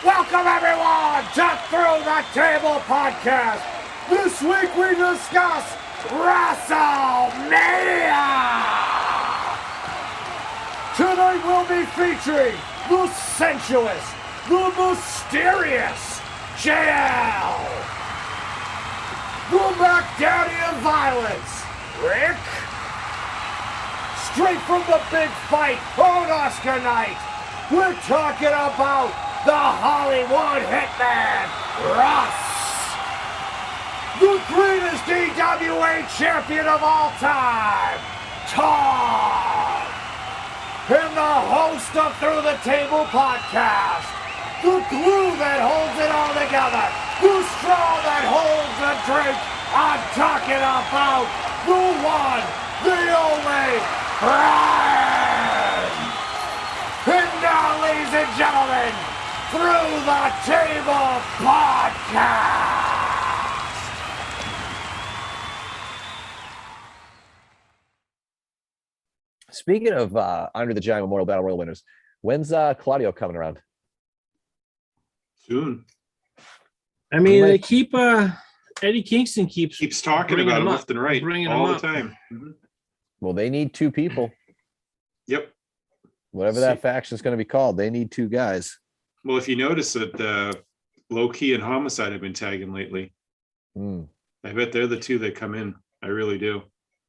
Welcome everyone to Through the Table Podcast. This week we discuss WrestleMania. Tonight we'll be featuring the sensuous, the mysterious JL, the Daddy of Violence, Rick. Straight from the big fight on Oscar night, we're talking about the Hollywood Hitman, Russ. The greatest AWA champion of all time, Tom. And the host of Through the Table Podcast, the glue that holds it all together, the straw that holds the drink. I'm talking about the one, the only, Brian! And now, ladies and gentlemen, Through the Table Podcast! Speaking of Andre the Giant Memorial Battle Royal winners, when's Claudio coming around? Soon. I mean, they keep Eddie Kingston keeps talking about him left and right all the time. Mm-hmm. Well, they need two people. Yep. Whatever that faction is going to be called, they need two guys. Well, if you notice that Low Key and Homicide have been tagging lately, I bet they're the two that come in. I really do.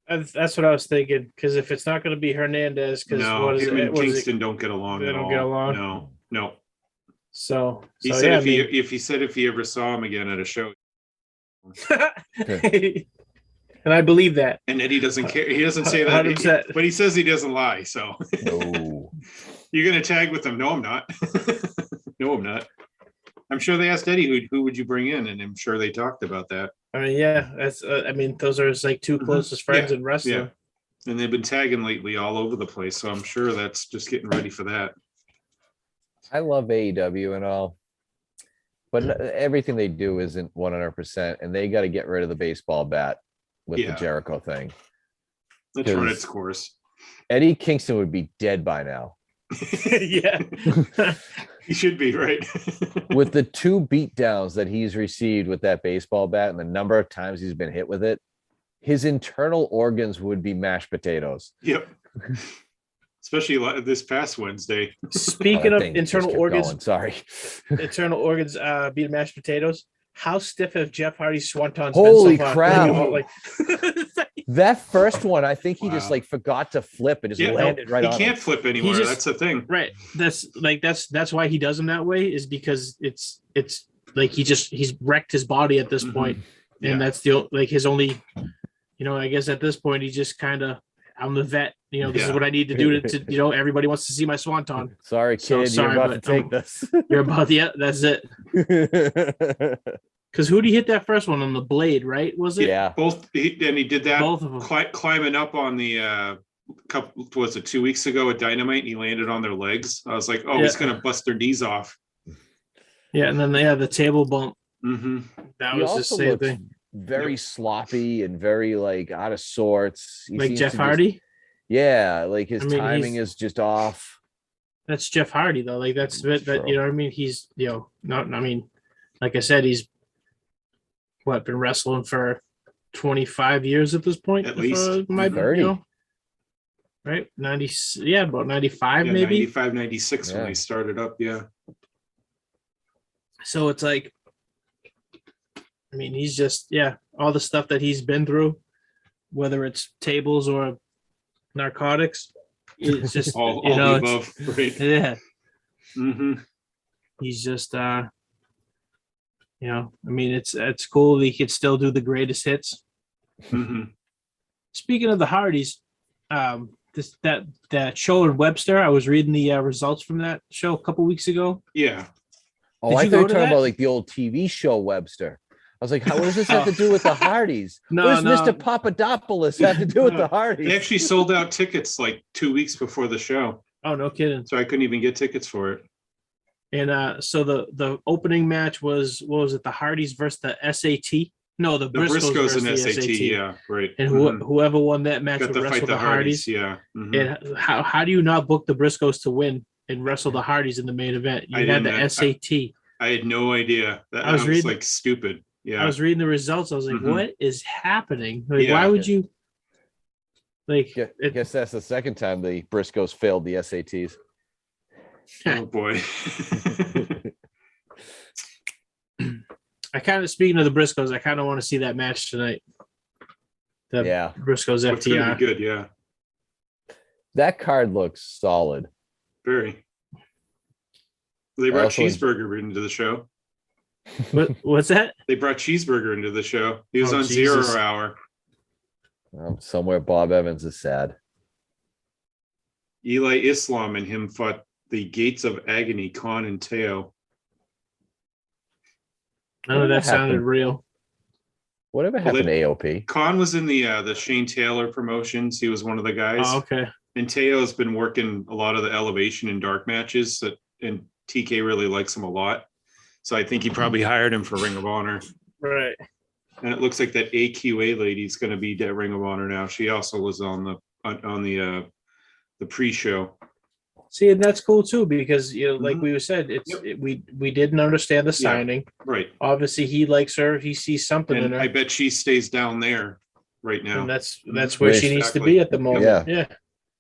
That's what I was thinking. Because if it's not going to be Hernandez, because him and Kingston don't get along. They don't get along. No. So he said if he ever saw him again at a show. And I believe that. And Eddie doesn't care. He doesn't say that. But he says he doesn't lie. So you're going to tag with him? No, I'm not. No, I'm not. I'm sure they asked Eddie who would you bring in, and I'm sure they talked about that. I mean, yeah, that's. Those are his two closest friends in wrestling. Yeah. And they've been tagging lately all over the place, so I'm sure that's just getting ready for that. I love AEW and all, but everything they do isn't 100%, and they got to get rid of the baseball bat with the Jericho thing. Let's run its course. Eddie Kingston would be dead by now. Yeah. He should be, right? With the two beatdowns that he's received with that baseball bat and the number of times he's been hit with it, his internal organs would be mashed potatoes. Yep. Especially this past Wednesday. Speaking of internal organs, internal organs being mashed potatoes. How stiff have Jeff Hardy's swantons Holy been so crap. That first one, I think he just forgot to flip and just landed right on him. He can't flip anymore. That's the thing. Right. That's why he does them that way, is because it's like he's wrecked his body at this point. And that's his only, I guess at this point, he just kind of, I'm the vet. This is what I need to do to everybody wants to see my swanton. Sorry, kid, you're about to take this. You're about that's it. Because who did he hit that first one on the blade, right? Was it? Yeah. Both. He did that. Both of them. Climbing up on the couple. Was it 2 weeks ago at Dynamite? And he landed on their legs. I was like, he's gonna bust their knees off. Yeah, and then they had the table bump. Mm-hmm. That was the same thing. Very sloppy and very out of sorts. Like Jeff Hardy. His timing is just off. That's Jeff Hardy though. That's that. He's not. Like I said, he's been wrestling for 25 years at this point. At least 30. Right? 90. About 95 maybe. 95, 96 when they started up. Yeah. So it's he's just all the stuff that he's been through, whether it's tables or narcotics, it's just all the above, right? Yeah. Mm-hmm. He's just it's cool that he could still do the greatest hits. Mm-hmm. Speaking of the Hardys, that show in Webster, I was reading the results from that show a couple weeks ago. Yeah. Oh, I thought you were talking about the old TV show Webster. I was like, what does this have to do with the Hardys? What does Mr. Papadopoulos have to do with the Hardys? They actually sold out tickets 2 weeks before the show. Oh, no kidding. So I couldn't even get tickets for it. And so the opening match was, what was it, the Hardys versus the SAT? No, the Briscoes and SAT. Yeah, right. And whoever won that match would wrestle the Hardys. Yeah. Mm-hmm. And how do you not book the Briscoes to win and wrestle the Hardys in the main event? You had the SAT. I had no idea. That was reading, like stupid. Yeah. I was reading the results. I was like, what is happening? Like, Yeah. why would you like I guess that's the second time the Briscoes failed the SATs. Oh boy. I kind of, speaking of the Briscoes, I kind of want to see that match tonight. The Briscoes FTR. It's gonna be good, yeah. That card looks solid. Very. They brought Cheeseburger into the show. What's that? They brought Cheeseburger into the show. He was on Jesus. 0 Hour. Somewhere Bob Evans is sad. Eli Islam and him fought the Gates of Agony, Khan and Teo. None of that sounded real. Whatever happened to AOP? Khan was in the Shane Taylor promotions. He was one of the guys. Oh, okay. And Teo's been working a lot of the Elevation and Dark matches, and TK really likes him a lot. So I think he probably hired him for Ring of Honor. Right. And it looks like that AQA lady's going to be at Ring of Honor now. She also was on the pre-show. See, and that's cool too, because like we said, we didn't understand the signing. Right. Obviously, he likes her. He sees something in her. I bet she stays down there right now. And that's where she needs to be at the moment. Yeah.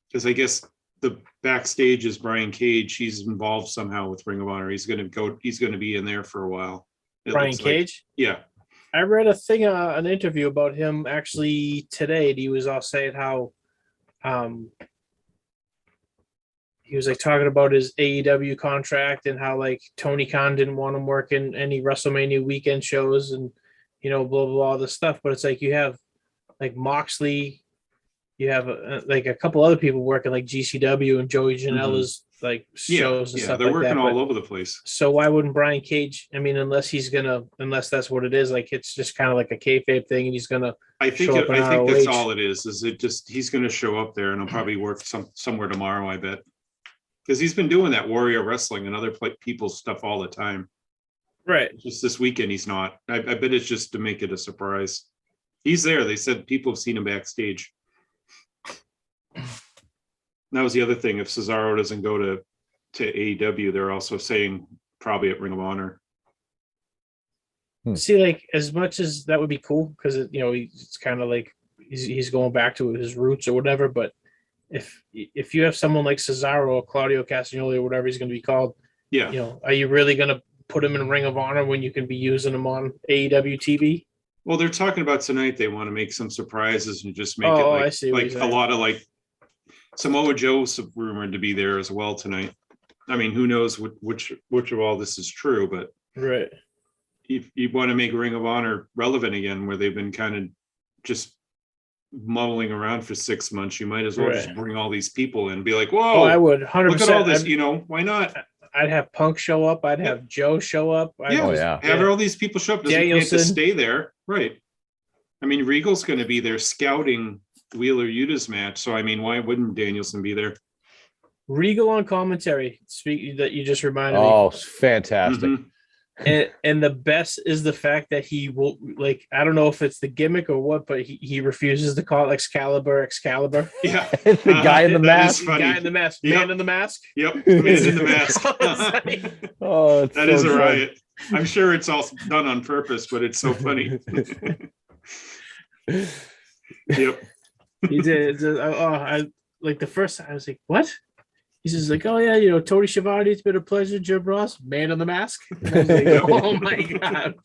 Because I guess the backstage is Brian Cage. He's involved somehow with Ring of Honor. He's going to be in there for a while. Brian Cage? Yeah. I read a thing, an interview about him actually today. And he was all saying how, he was like talking about his AEW contract and how like Tony Khan didn't want him working any WrestleMania weekend shows and, blah, blah, blah, all this stuff. But it's like you have like Moxley, you have like a couple other people working like GCW and Joey Janela's like shows and stuff. They're like working that. all over the place. So why wouldn't Brian Cage? I mean, unless that's what it is. Like it's just kind of like a kayfabe thing, and he's gonna. I think that's all it is. Is it just he's gonna show up there and he'll probably work somewhere tomorrow. I bet. Because he's been doing that Warrior Wrestling and other people's stuff all the time. Right. Just this weekend, he's not. I bet it's just to make it a surprise. He's there. They said people have seen him backstage. That was the other thing. If Cesaro doesn't go to AEW, they're also saying probably at Ring of Honor. See, like as much as that would be cool, because it's kind of like he's going back to his roots or whatever, but if you have someone like Cesaro or Claudio Castagnoli or whatever he's going to be called, are you really going to put him in Ring of Honor when you can be using him on AEW TV? Well, they're talking about tonight. They want to make some surprises and just make it like a lot of like Samoa Joe's rumored to be there as well tonight. I mean, who knows which of all this is true, but right. If you want to make Ring of Honor relevant again, where they've been kind of just muddling around for 6 months, you might as well just bring all these people in and be like, whoa, I would 100%. Look at all this, why not? I'd have Punk show up. I'd have Joe show up. Have all these people show up. Doesn't have to stay there. Right. I mean, Regal's going to be there scouting Wheeler Yuta's match. So, I mean, why wouldn't Danielson be there? Regal on commentary. Speak that you just reminded me. Oh, fantastic. Mm-hmm. And the best is the fact that he will, like, I don't know if it's the gimmick or what, but he refuses to call Excalibur. Yeah. The guy in the mask. Guy in the mask. Yep. Man in the mask. Yep. Man in the mask. That is a riot. I'm sure it's all done on purpose, but it's so funny. Yep. He did. I like the first time I was like, what? He's just like, oh yeah, Tony Schiavone, it's been a pleasure. Jim Ross, Man in the Mask. And I was like, oh my god.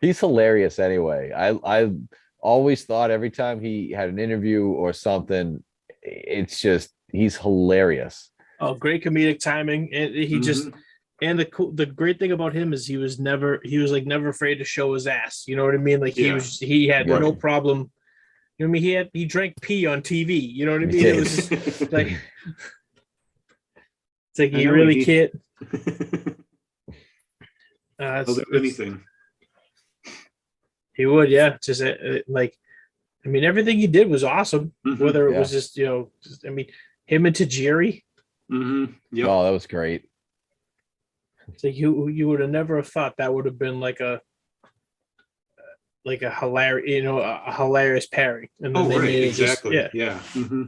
He's hilarious anyway. I always thought every time he had an interview or something, it's just he's hilarious. Oh, great comedic timing. And he just and the great thing about him is he was never afraid to show his ass. You know what I mean? Like he had no problem. You know what I mean? He drank pee on TV. You know what I mean? It was just like it's like he really can't. Anything. He would, yeah. Just like, I mean, everything he did was awesome. Whether it was just him and Tajiri. Yep. Oh, that was great. It's like you would have never have thought that would have been like a hilarious, a hilarious pairing. And then right, exactly. Just, yeah. Yeah. Mm-hmm.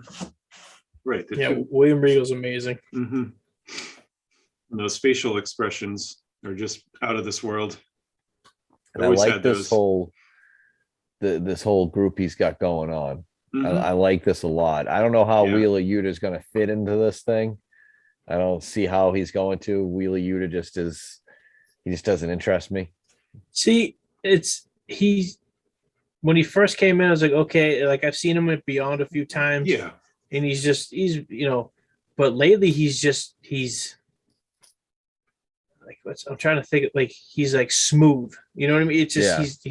Right. William William Regal's amazing. Regal's amazing. Mm-hmm. And those facial expressions are just out of this world. And I like this whole group he's got going on. I like this a lot. I don't know how Wheeler Yuta is going to fit into this thing. I don't see how he's going to. Wheeler Yuta he just doesn't interest me. See, when he first came in, I was like, okay, like I've seen him at Beyond a few times. Yeah. And he's but lately he's like, I'm trying to think, like, he's like smooth. You know what I mean? It's just,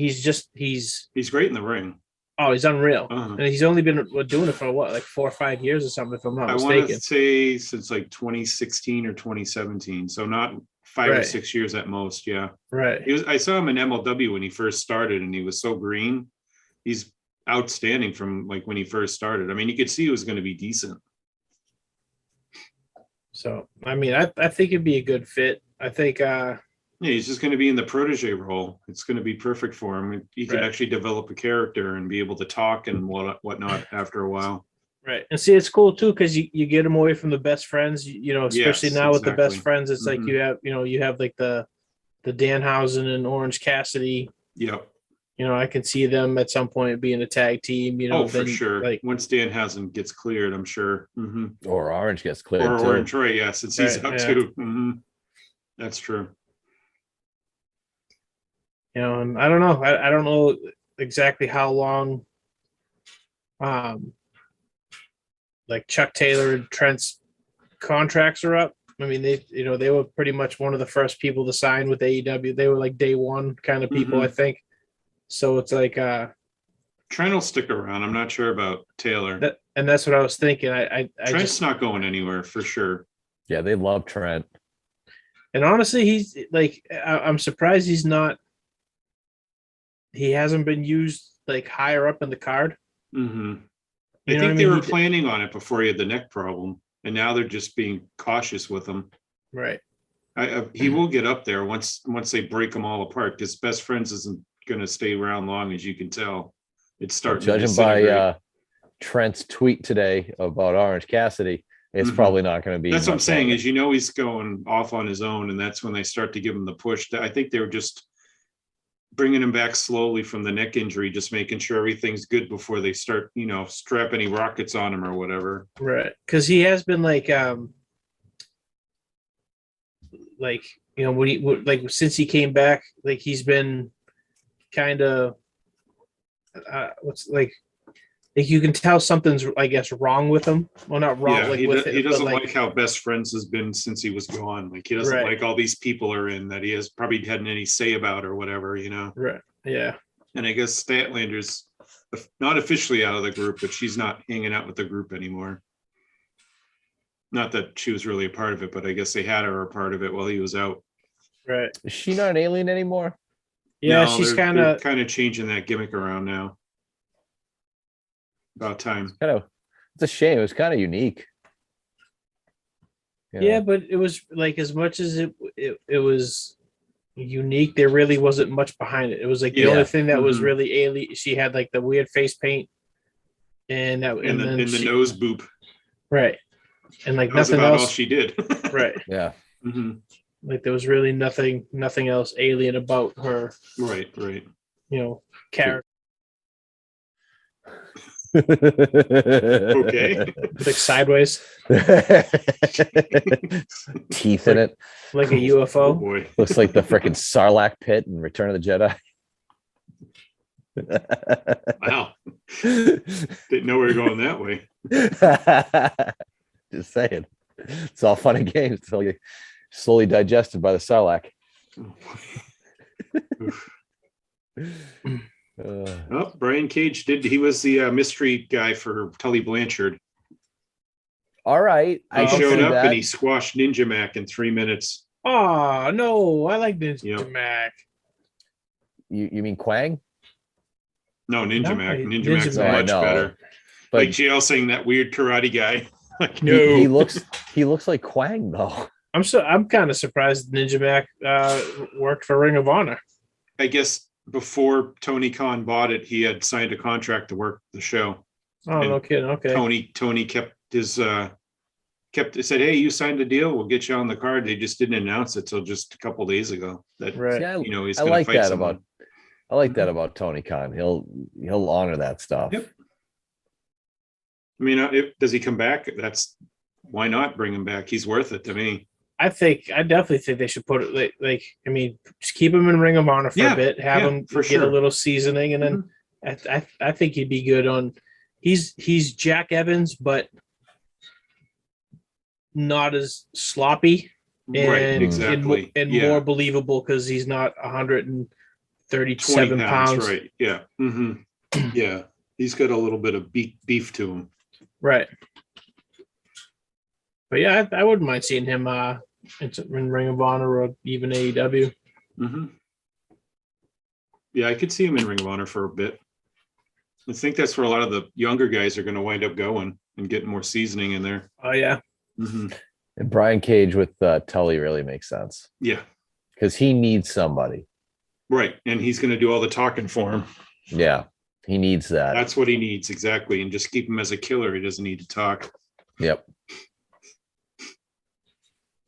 he's great in the ring. Oh, he's unreal. And he's only been doing it for what, like 4 or 5 years or something, if I'm not mistaken. I want to say since like 2016 or 2017. So not 5 or 6 years at most. Yeah. Right. I saw him in MLW when he first started, and he was so green. He's outstanding from like when he first started. I mean, you could see he was going to be decent. So, I mean, I think it'd be a good fit. I think he's just going to be in the protege role. It's going to be perfect for him. He can actually develop a character and be able to talk and whatnot after a while. Right. And see, it's cool too, because you get him away from the best friends, especially now with the best friends. It's like you have like the Danhausen and Orange Cassidy. Yep. I can see them at some point being a tag team. For sure. Like once Danhausen gets cleared, I'm sure. Or Orange gets cleared. Or Orange, right? Yeah, since he's out too. That's true. And I don't know. I don't know exactly how long like Chuck Taylor and Trent's contracts are up. I mean, they were pretty much one of the first people to sign with AEW. They were like day one kind of people, I think. So it's like Trent will stick around. I'm not sure about Taylor. And that's what I was thinking. Trent's not going anywhere for sure. Yeah, they love Trent. And honestly, he's like, I'm surprised he hasn't been used like higher up in the card. I think they were planning on it before he had the neck problem, and now they're just being cautious with him. Right. He will get up there once they break them all apart, because Best Friends isn't going to stay around long, as you can tell. It's starting. Judging by Trent's tweet today about Orange Cassidy, it's probably not going to be. That's what I'm saying. Is he's going off on his own, and that's when they start to give him the push. I think they were just bringing him back slowly from the neck injury, just making sure everything's good before they start, strap any rockets on him or whatever. Right. Because he has been since he came back, like he's been kind of you can tell something's, I guess, wrong with him. Well, not wrong. Yeah, he doesn't like how Best Friends has been since he was gone. Like he doesn't like all these people are in that he has probably hadn't any say about or whatever, Right. Yeah. And I guess Statlander's not officially out of the group, but she's not hanging out with the group anymore. Not that she was really a part of it, but I guess they had her a part of it while he was out. Right. Is she not an alien anymore? Yeah, no, she's kind of changing that gimmick around now. About time. It's a shame. It was kind of unique. Yeah, but it was like, as much as it was unique, there really wasn't much behind it. It was like the only thing that was really alien. She had like the weird face paint, and the nose boop. Right, and like that nothing else. All she did. Right. Yeah. Like there was really nothing else alien about her. Right. Character. Okay. Like sideways. Teeth in it. Like a UFO. Oh boy. Looks like the freaking Sarlacc pit in Return of the Jedi. Wow. Didn't know we were going that way. Just saying. It's all fun and games until you slowly digested by the Sarlacc. Brian Cage he was the mystery guy for Tully Blanchard. All right. He showed up and he squashed Ninja Mac in 3 minutes. Oh no, I like Ninja Mac. You mean Quang? No, Ninja Mac. Ninja Mac's much better. But like JL saying that weird karate guy. Like, no. He looks like Quang though. I'm kind of surprised Ninja Mac worked for Ring of Honor. I guess before Tony Khan bought it, he had signed a contract to work the show. Oh, no kidding. Okay. Tony kept his said, hey, you signed a deal, we'll get you on the card. They just didn't announce it till just a couple days ago. That Right. Yeah, you know, he's I gonna like fight that someone. about Tony Khan. He'll honor that stuff. Yep. I mean, does he come back? Why not bring him back? He's worth it to me. I definitely think they should put it like I mean, just keep him in Ring of Honor for a bit, have him get a little seasoning, and then I think he'd be good on. He's Jack Evans, but not as sloppy and more believable because he's not 137 pounds. Right? Yeah. Mm-hmm. Yeah, he's got a little bit of beef to him. Right. But yeah, I wouldn't mind seeing him in Ring of Honor or even AEW. Mm-hmm. Yeah, I could see him in Ring of Honor for a bit. I think that's where a lot of the younger guys are going to wind up going and getting more seasoning in there. Oh yeah. Mm-hmm. And Brian Cage with Tully really makes sense. Yeah. Because he needs somebody. Right. And he's going to do all the talking for him. Yeah. He needs that. That's what he needs. Exactly. And just keep him as a killer. He doesn't need to talk. Yep.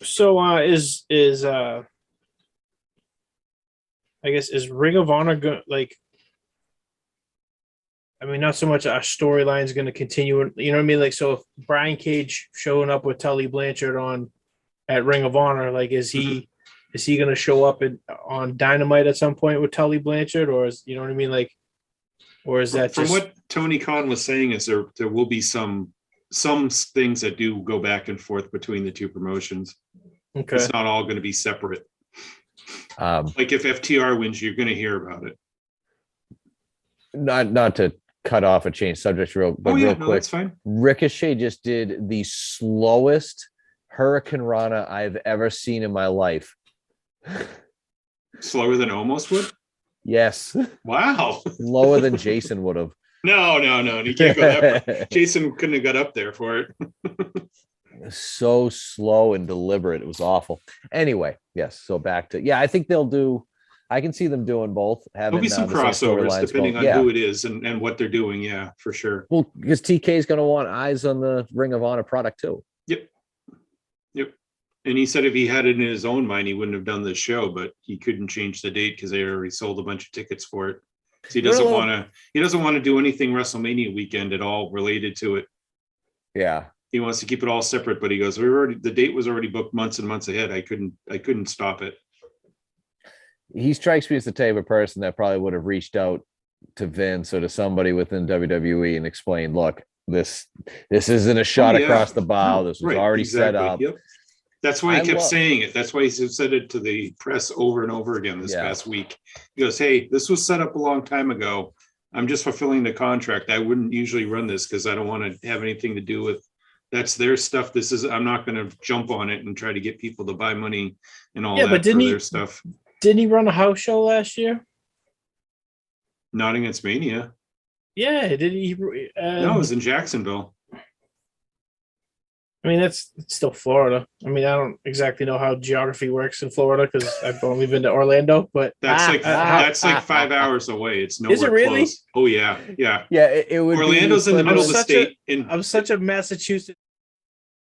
So is I guess is Ring of Honor I mean, not so much our storyline is going to continue. You know what I mean? Like, so if Brian Cage showing up with Tully Blanchard at Ring of Honor, like, is he going to show up on Dynamite at some point with Tully Blanchard, or is, you know what I mean? Like, or is that from what Tony Khan was saying is there will be some things that do go back and forth between the two promotions. Okay. It's not all going to be separate. Like if FTR wins, you're going to hear about it. Not to cut off a change subject real quick. That's fine. Ricochet just did the slowest Hurricane Rana I've ever seen in my life. Slower than Almost would? Yes. Wow. Lower than Jason would have. No. You can't go that far. Jason couldn't have got up there for it. So slow and deliberate. It was awful. Anyway, yes. So back to, I think I can see them doing both. There'll be some crossovers depending on who it is and what they're doing. Yeah, for sure. Well, because TK is going to want eyes on the Ring of Honor product too. Yep. And he said if he had it in his own mind, he wouldn't have done this show, but he couldn't change the date because they already sold a bunch of tickets for it. So he doesn't want to do anything WrestleMania weekend at all related to it. Yeah. He wants to keep it all separate, but he goes, the date was already booked months and months ahead. I couldn't stop it. He strikes me as the type of person that probably would have reached out to Vince or to somebody within WWE and explained, look, this isn't a shot across the bow. This was already set up. Yep. That's why he kept saying it. That's why he said it to the press over and over again this past week. He goes, hey, this was set up a long time ago. I'm just fulfilling the contract. I wouldn't usually run this because I don't want to have anything to do with, that's their stuff. I'm not going to jump on it and try to get people to buy money and all that for their stuff. Didn't he run a house show last year? Not against Mania. Yeah, did he? No, it was in Jacksonville. I mean, it's still Florida. I mean, I don't exactly know how geography works in Florida because I've only been to Orlando. But that's like 5 hours away. It's nowhere is it really? close. Oh yeah. It would. Orlando's in the middle of the state. I'm such a Massachusetts.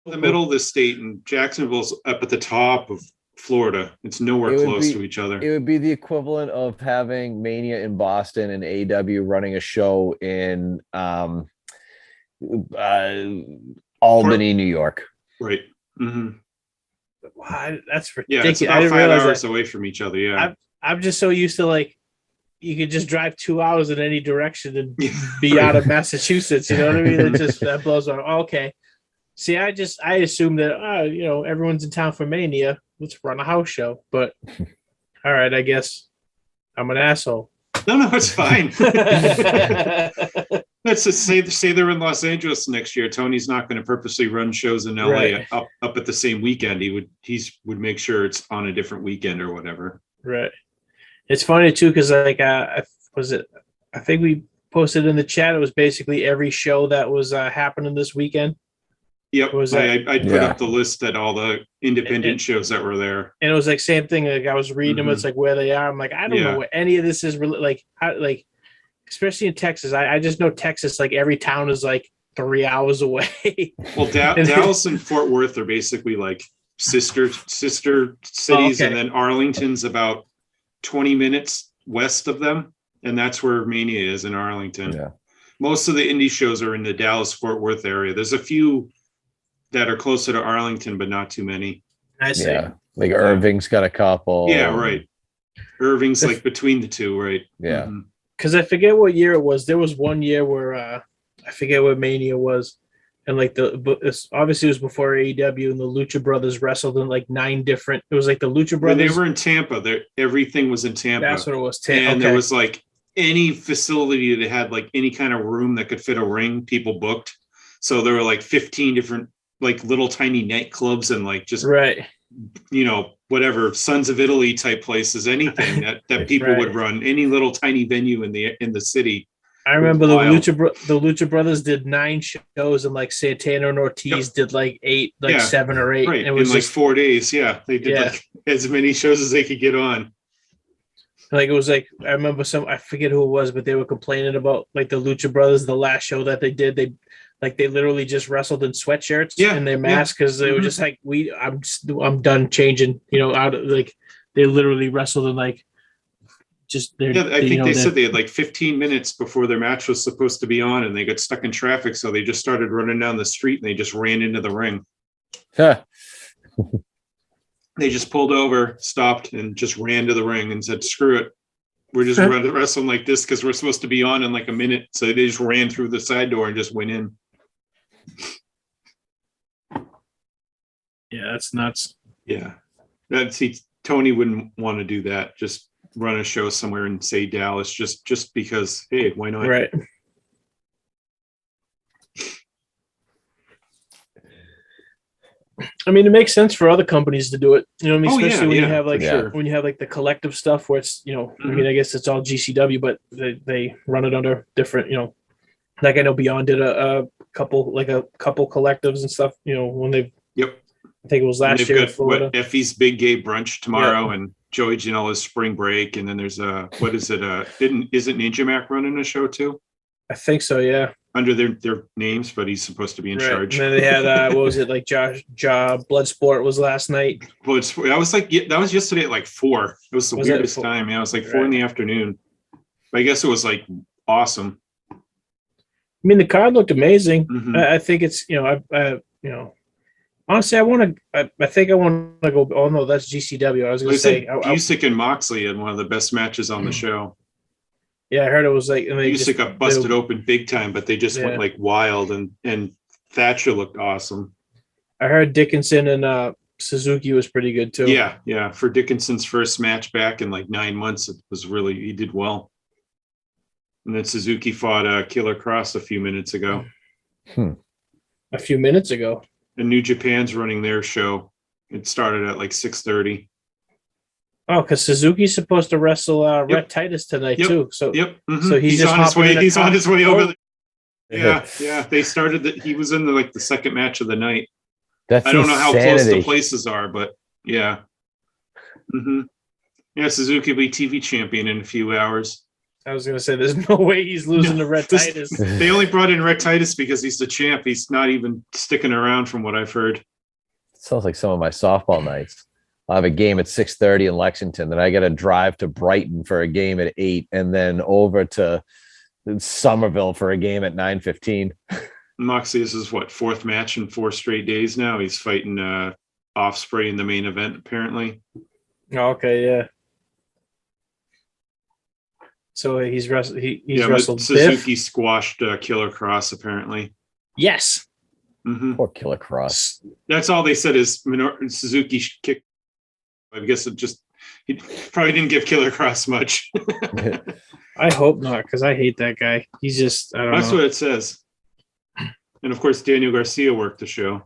The middle of the state, and Jacksonville's up at the top of Florida. It's nowhere close to each other. It would be the equivalent of having Mania in Boston and AEW running a show in Albany, New York. Right. Mm-hmm. Wow, that's ridiculous. Yeah, it's about 5 hours away from each other. Yeah. I'm just so used to you could just drive 2 hours in any direction and be out of Massachusetts. You know what I mean? That blows my. Okay. See, I assume that everyone's in town for Mania. Let's run a house show. But all right, I guess I'm an asshole. No, it's fine. Let's just say they're in Los Angeles next year. Tony's not going to purposely run shows in LA up at the same weekend. He would make sure it's on a different weekend or whatever. Right. It's funny too because I think we posted in the chat. It was basically every show that was happening this weekend. Yep, I put up the list at all the independent shows that were there, and it was like same thing. Like I was reading them, it's like where they are. I'm like, I don't know what any of this is really like. Especially in Texas, I just know Texas. Like every town is like 3 hours away. Well, Dallas and Fort Worth are basically like sister cities, and then Arlington's about 20 minutes west of them, and that's where Mania is, in Arlington. Yeah. Most of the indie shows are in the Dallas-Fort Worth area. There's a few that are closer to Arlington, but not too many. I see. Yeah, like Irving's got a couple. Yeah, right. Irving's like between the two, right? Yeah. Because I forget what year it was. There was one year where I forget what Mania was, and like obviously it was before AEW, and the Lucha Brothers wrestled in like 9 different. It was like the Lucha Brothers. When they were in Tampa, everything was in Tampa. That's what it was. And there was like any facility that had like any kind of room that could fit a ring, people booked. So there were like 15 different like little tiny nightclubs and like just whatever Sons of Italy type places, anything that people would run, any little tiny venue in the city. I remember the Lucha Brothers did 9 shows, and like Santana and Ortiz did like 8, 7 or 8. Right. It was in like 4 days. Yeah. They did like as many shows as they could get on. Like it was like, I remember I forget who it was, but they were complaining about like the Lucha Brothers, the last show that they did, they literally just wrestled in sweatshirts and their masks, because they were just like, I'm done changing, out of like, they literally wrestled in like just their. Yeah, I think they said they had like 15 minutes before their match was supposed to be on, and they got stuck in traffic, so they just started running down the street and they just ran into the ring. They just pulled over, stopped, and just ran to the ring and said, "Screw it, we're just wrestling like this because we're supposed to be on in like a minute." So they just ran through the side door and just went in. Yeah, that's nuts. Yeah, Tony wouldn't want to do that. Just run a show somewhere in, say, Dallas, just because. Hey, why not? Right. I mean, it makes sense for other companies to do it. You know what I mean? Especially when you have like when you have like the collective stuff where it's, I mean, I guess it's all GCW, but they run it under different, like I know Beyond did a couple collectives and stuff, when they. Yep. I think it was last year in Florida. Effie's Big Gay Brunch tomorrow, and Joey Janela's Spring Break, and then there's isn't Ninja Mac running a show too? I think so, yeah. Under their names, but he's supposed to be in charge. And then they had what was it, like Bloodsport was last night. Bloodsport. That was yesterday at like 4. It was the weirdest time. Yeah, it was like 4 in the afternoon. But I guess it was like awesome. I mean, the card looked amazing. Mm-hmm. I think it's honestly, I think I want to go. Oh no, that's GCW. I was going to say Usyk and Moxley had one of the best matches on the show. Yeah, I heard it was like, and Usyk got busted open big time, but they just went like wild, and Thatcher looked awesome. I heard Dickinson and Suzuki was pretty good too. Yeah. For Dickinson's first match back in like 9 months, he did well. And then Suzuki fought Killer Cross a few minutes ago. A few minutes ago. And New Japan's running their show. It started at like 6:30. Oh, because Suzuki's supposed to wrestle Rhett Titus tonight too. So so he's on his way. He's on his way over there. Yeah. They started he was in the second match of the night. That's I don't know how close the places are, but yeah. Yeah, Suzuki will be TV champion in a few hours. I was going to say, there's no way he's losing to Rhett Titus. They only brought in Rhett Titus because he's the champ. He's not even sticking around, from what I've heard. It sounds like some of my softball nights. I have a game at 6:30 in Lexington, then I got to drive to Brighton for a game at 8, and then over to Somerville for a game at 9:15. Moxley, this is what, 4th match in 4 straight days now. He's fighting Ospreay in the main event, apparently. Okay, yeah. So he's wrestled. Suzuki squashed Killer Cross, apparently. Yes. Poor Killer Cross. That's all they said is Suzuki kicked. I guess he probably didn't give Killer Cross much. I hope not, because I hate that guy. He's just, I don't know. That's what it says. And of course, Daniel Garcia worked the show.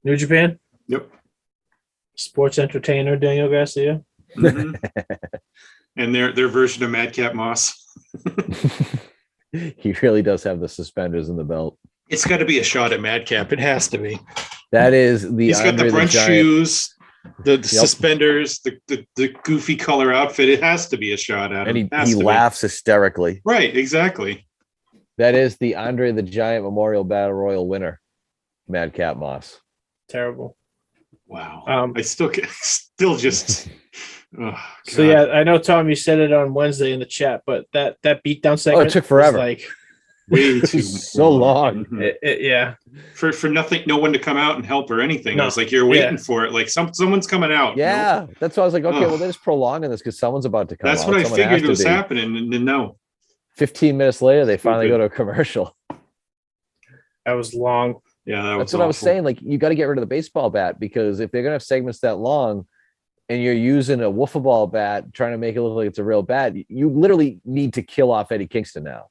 New Japan? Yep. Sports entertainer Daniel Garcia. And their version of Madcap Moss. He really does have the suspenders in the belt. It's got to be a shot at Madcap. It has to be. That is He's got the brunch shoes, the suspenders, the goofy color outfit. It has to be a shot at him. And he laughs hysterically. Right, exactly. That is the Andre the Giant Memorial Battle Royal winner, Madcap Moss. Terrible. Wow. I still just. Oh, so yeah, I know, Tom, you said it on Wednesday in the chat, but that beatdown segment. It took forever. Like way too so long. Yeah. For nothing, no one to come out and help or anything. No. I was like, you're waiting for it. Like someone's coming out. Yeah. Nope. That's why I was like, okay, well, they're just prolonging this because someone's about to come out. That's what I figured was happening. And then no. 15 minutes later, they finally go to a commercial. That was long. Yeah, that's what I was saying. Like, you got to get rid of the baseball bat, because if they're gonna have segments that long and you're using a wiffle ball bat trying to make it look like it's a real bat, you literally need to kill off Eddie Kingston now.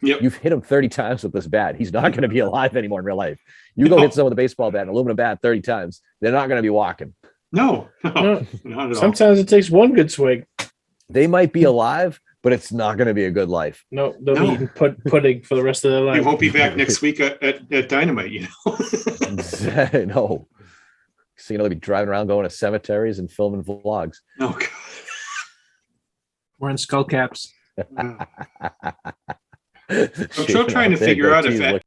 Yep. You've hit him 30 times with this bat. He's not going to be alive anymore in real life. You go hit someone with a baseball bat, an aluminum bat 30 times, they're not going to be walking. No, not at all. Sometimes it takes one good swing. They might be alive, but it's not going to be a good life. No, they'll be eating pudding for the rest of their life. They won't be back next week at Dynamite, you know. No. So, they'll be driving around going to cemeteries and filming vlogs. Oh, God. Wearing skull caps. I'm still trying to figure out if